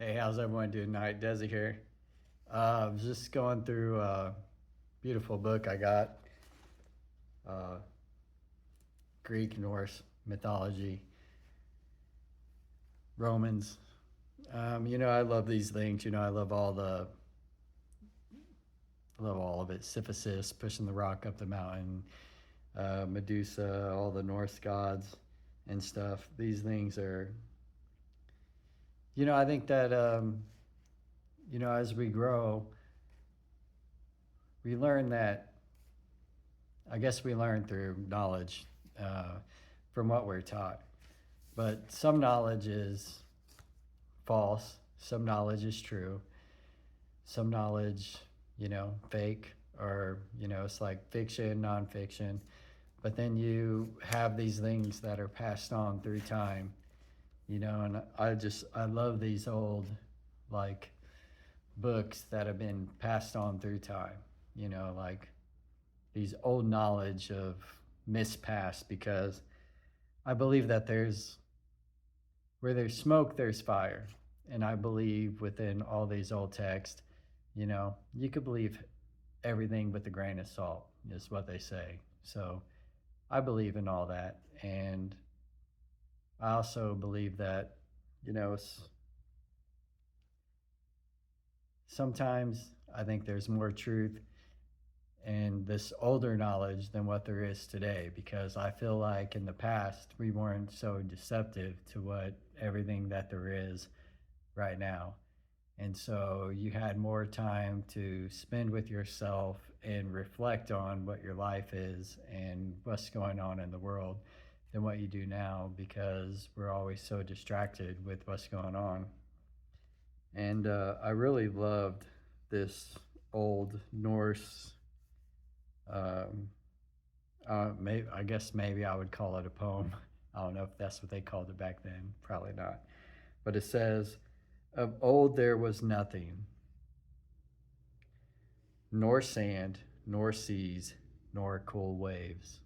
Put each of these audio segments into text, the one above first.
Hey, how's everyone doing tonight? Desi here. I was just going through a beautiful book I got, uh, Greek, Norse mythology, Romans. I love these things. I love all of it. Sisyphus pushing the rock up the mountain, Medusa, all the Norse gods and stuff. These things are, I think that, as we grow, we learn that I guess we learn through knowledge uh, from what we're taught. But some knowledge is false, some knowledge is true, some knowledge, fake, or, it's like fiction, nonfiction. But then you have these things that are passed on through time, and I love these old, like, books that have been passed on through time, like these old knowledge of mispast because I believe that where there's smoke, there's fire. And I believe within all these old texts, you could believe everything with a grain of salt, is what they say. So I believe in all that. And I also believe that, sometimes I think there's more truth and this older knowledge than what there is today because I feel like in the past we weren't so deceptive to what everything that there is right now. And so you had more time to spend with yourself and reflect on what your life is and what's going on in the world than what you do now because we're always so distracted with what's going on. And I really loved this old Norse um, I guess maybe I would call it a poem. I don't know if that's what they called it back then. Probably not. But it says, of old there was nothing, nor sand, nor seas, nor cool waves,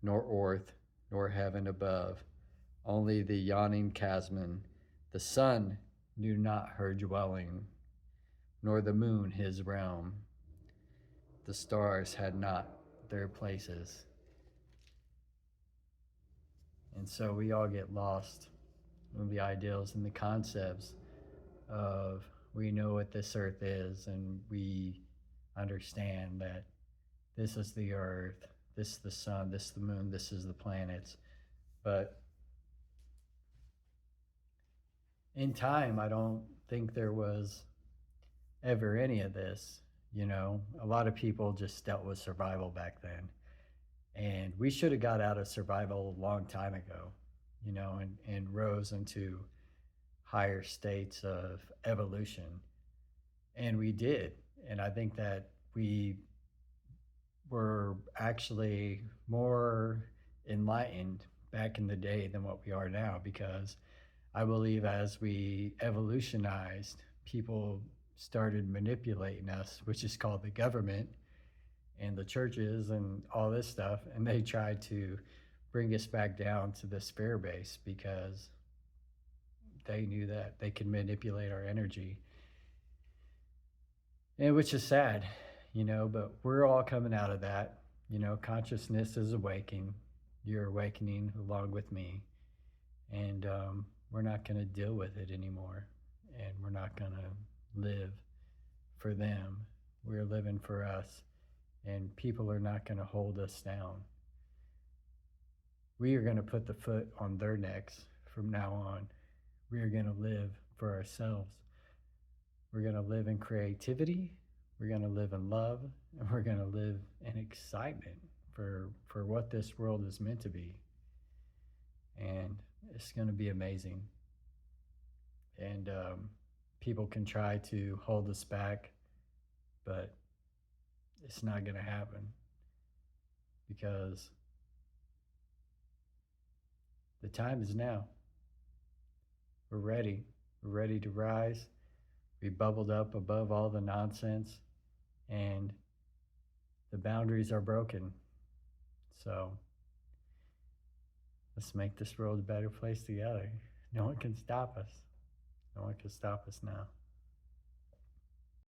nor earth, nor heaven above, only the yawning chasm. The sun knew not her dwelling, nor the moon his realm. The stars had not their places. And so we all get lost in the ideals and the concepts of we know what this earth is and we understand that this is the earth, this is the sun, this is the moon, this is the planets. But in time, I don't think there was ever any of this. A lot of people just dealt with survival back then. And we should have got out of survival a long time ago, and rose into higher states of evolution. And we did. And I think that we were actually more enlightened back in the day than what we are now because I believe as we evolutionized, people started manipulating us, which is called the government and the churches and all this stuff. And they tried to bring us back down to the spare base because they knew that they could manipulate our energy, and which is sad, but we're all coming out of that. Consciousness is awakening. You're awakening along with me, and we're not going to deal with it anymore, and we're not going to live for them. We're living for us, and people are not going to hold us down. We are going to put the foot on their necks from now on. We are going to live for ourselves. We're going to live in creativity. We're going to live in love, and we're going to live in excitement for what this world is meant to be. And it's going to be amazing. And people can try to hold us back, but it's not going to happen because the time is now. We're ready. We're ready to rise. We bubbled up above all the nonsense, and the boundaries are broken. So let's make this world a better place together. No one can stop us. No one can stop us now.